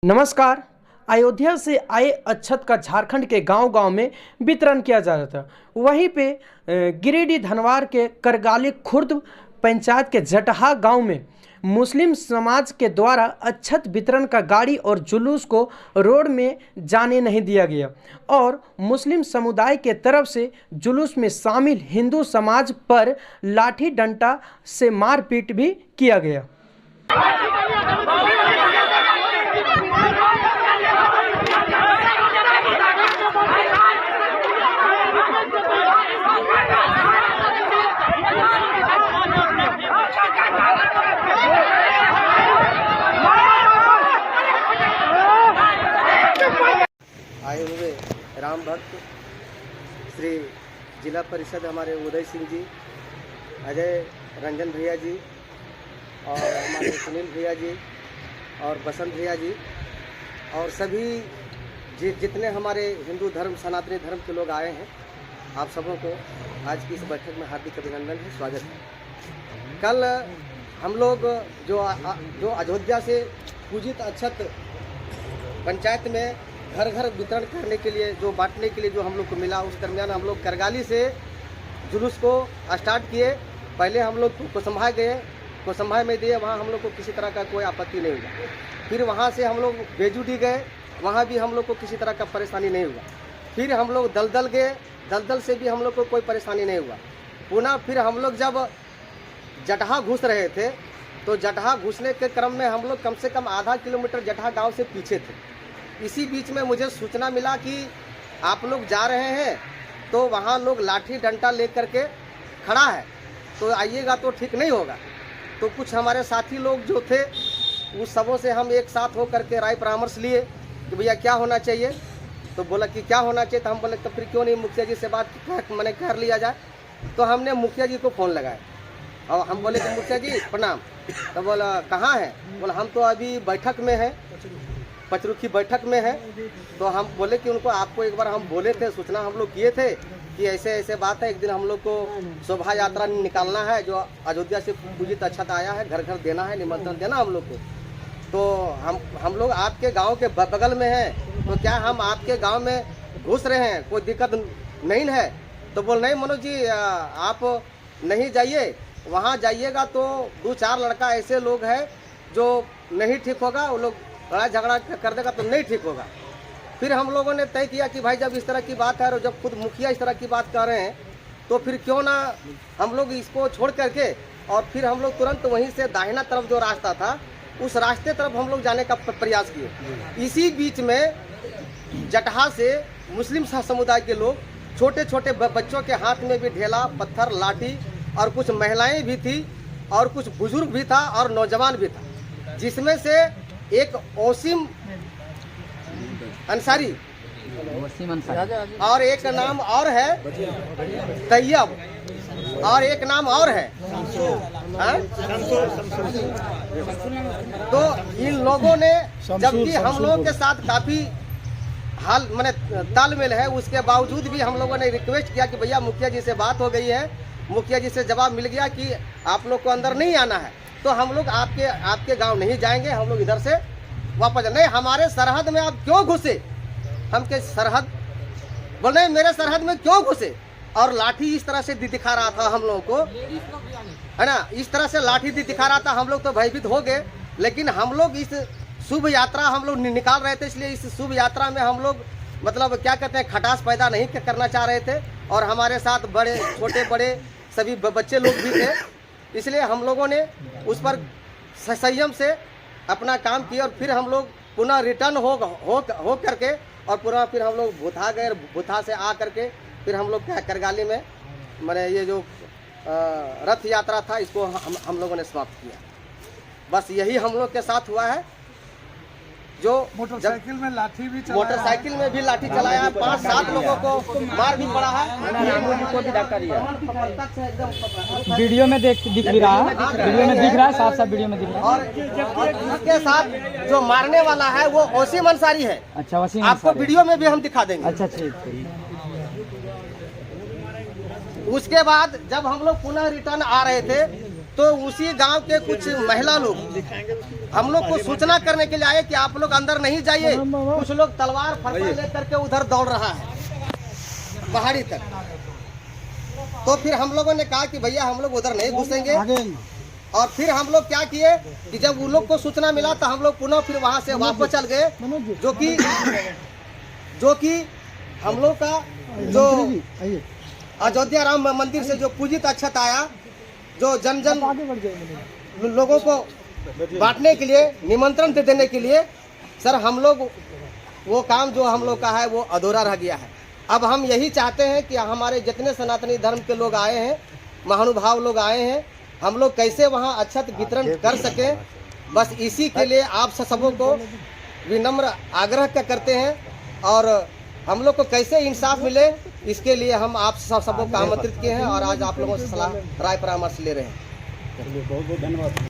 नमस्कार। अयोध्या से आए अक्षत का झारखंड के गांव-गांव में वितरण किया जा रहा था। वहीं पे गिरिडीह धनवार के करगाली खुर्द पंचायत के जटहा गांव में मुस्लिम समाज के द्वारा अक्षत वितरण का गाड़ी और जुलूस को रोड में जाने नहीं दिया गया और मुस्लिम समुदाय के तरफ से जुलूस में शामिल हिंदू समाज पर लाठी डंडा से मारपीट भी किया गया। आए हुए राम भक्त श्री जिला परिषद हमारे उदय सिंह जी, अजय रंजन भैया जी और हमारे सुनील भैया जी और बसंत भैया जी और सभी जितने हमारे हिंदू धर्म सनातनी धर्म के लोग आए हैं, आप सबों को आज की इस बैठक में हार्दिक अभिनंदन है, स्वागत है। कल हम लोग जो अयोध्या से पूजित अक्षत पंचायत में घर घर वितरण करने के लिए जो बांटने के लिए जो हम लोग को मिला, उस दरमियान हम लोग करगाली से जुलूस को स्टार्ट किए। पहले हम लोग कोसंभाई गए, कोसंभाई में दिए, वहाँ हम लोग को किसी तरह का कोई आपत्ति नहीं हुआ। फिर वहाँ से हम लोग बेजूडी गए, वहाँ भी हम लोग को किसी तरह का परेशानी नहीं हुआ। फिर हम लोग दलदल गए, दलदल से भी हम लोग को कोई परेशानी नहीं हुआ। पुनः फिर हम लोग जब जटहा घुस रहे थे तो जटहा घुसने के क्रम में हम लोग कम से कम आधा किलोमीटर जटहा गाँव से पीछे थे। इसी बीच में मुझे सूचना मिला कि आप लोग जा रहे हैं तो वहाँ लोग लाठी डंडा लेकर के खड़ा है, तो आइएगा तो ठीक नहीं होगा। तो कुछ हमारे साथी लोग जो थे उस सबों से हम एक साथ हो करके राय परामर्श लिए कि भैया क्या होना चाहिए। तो बोला कि क्या होना चाहिए, तो हम बोले तो फिर क्यों नहीं मुखिया जी से बात मैंने कर लिया जाए। तो हमने मुखिया जी को फ़ोन लगाया और हम बोले कि मुखिया जी प्रणाम। तो बोला कहाँ है, बोला हम तो अभी बैठक में हैं, पचरुखी बैठक में है। तो हम बोले कि उनको आपको एक बार हम बोले थे, सूचना हम लोग किए थे कि ऐसे ऐसे बात है, एक दिन हम लोग को शोभा यात्रा निकालना है, जो अयोध्या से पूजित अक्षत आया है, घर घर देना है, निमंत्रण देना हम लोग को। तो हम लोग आपके गांव के बगल में हैं, तो क्या हम आपके गांव में घुस रहे हैं, कोई दिक्कत नहीं है। तो बोल नहीं मनोज जी, आप नहीं जाइए, वहाँ जाइएगा तो 2-4 लड़का ऐसे लोग हैं जो नहीं ठीक होगा, वो लोग लड़ाई झगड़ा कर देगा तो नहीं ठीक होगा। फिर हम लोगों ने तय किया कि भाई जब इस तरह की बात है और जब खुद मुखिया इस तरह की बात कर रहे हैं तो फिर क्यों ना हम लोग इसको छोड़ करके और फिर हम लोग तुरंत वहीं से दाहिना तरफ जो रास्ता था उस रास्ते तरफ हम लोग जाने का प्रयास किए। इसी बीच में जटहा से मुस्लिम समुदाय के लोग छोटे छोटे बच्चों के हाथ में भी ढेला पत्थर लाठी और कुछ महिलाएं भी थी और कुछ बुजुर्ग भी था और नौजवान भी था, जिसमें से एक ओसिम अंसारी और एक नाम और है तैयब और एक नाम और है तो इन लोगों ने, जबकि हम लोगों के साथ काफी हाल माने तालमेल है, उसके बावजूद भी हम लोगों ने रिक्वेस्ट किया कि भैया मुखिया जी से बात हो गई है, मुखिया जी से जवाब मिल गया कि आप लोग को अंदर नहीं आना है, तो हम लोग आपके गांव नहीं जाएंगे, हम लोग इधर से वापस। नहीं, हमारे सरहद में आप क्यों घुसे, हम के सरहद बोले मेरे सरहद में क्यों घुसे। और लाठी इस तरह से दिखा रहा था हम लोगों को, है ना, इस तरह से लाठी दिखा रहा था। हम लोग तो भयभीत हो गए, लेकिन हम लोग इस शुभ यात्रा हम लोग निकाल रहे थे, इसलिए इस शुभ यात्रा में हम लोग मतलब क्या कहते हैं खटास पैदा नहीं करना चाह रहे थे। और हमारे साथ बड़े छोटे बड़े सभी बच्चे लोग भी थे, इसलिए हम लोगों ने उस पर संयम से अपना काम किया। और फिर हम लोग पुनः रिटर्न हो करके और पुनः फिर हम लोग भूथा गए, भूथा से आ करके फिर हम लोग करगाली में मैंने ये जो रथ यात्रा था इसको हम लोगों ने समाप्त किया। बस यही हम लोग के साथ हुआ है। जो मोटरसाइकिल में लाठी भी चलाया, मोटरसाइकिल में भी लाठी चलाया है, 5-7 लोगों को मार भी पड़ा है। वीडियो में दिख भी रहा है, वीडियो में दिख रहा है, साफ साफ वीडियो में दिख रहा है। और इसके साथ जो मारने वाला है वो ओसिम अंसारी है। अच्छा, वसीम आपको वीडियो में भी हम दिखा देंगे। अच्छा ठीक। उसके बाद जब हम लोग पुनः रिटर्न आ रहे थे तो उसी गांव के कुछ महिला लोग हम लोग को सूचना करने के लिए आए कि आप लोग अंदर नहीं जाइए। कुछ लोग तलवार फरसा लेकर के उधर दौड़ रहा है पहाड़ी तक। तो फिर हम लोगों ने कहा कि भैया हम लोग उधर नहीं घुसेंगे। और फिर हम लोग क्या किए कि जब उन लोग को सूचना मिला तो हम लोग पुनः फिर वहां से वापस चल गए, जो कि हम लोग का जो अयोध्या राम मंदिर से जो पूजित अक्षत आया, जो जन लोगों को बांटने के लिए, निमंत्रण दे देने के लिए, सर हम लोग वो काम जो हम लोग का है वो अधूरा रह गया है। अब हम यही चाहते हैं कि हमारे जितने सनातनी धर्म के लोग आए हैं, महानुभाव लोग आए हैं, हम लोग कैसे वहाँ अक्षत वितरण कर सकें। बस इसी के लिए आप सबों को विनम्र आग्रह करते हैं और हम लोग को कैसे इंसाफ मिले इसके लिए हम आप सबों को आमंत्रित किए हैं और आज आप लोगों से सलाह राय परामर्श ले रहे हैं। बहुत बहुत धन्यवाद।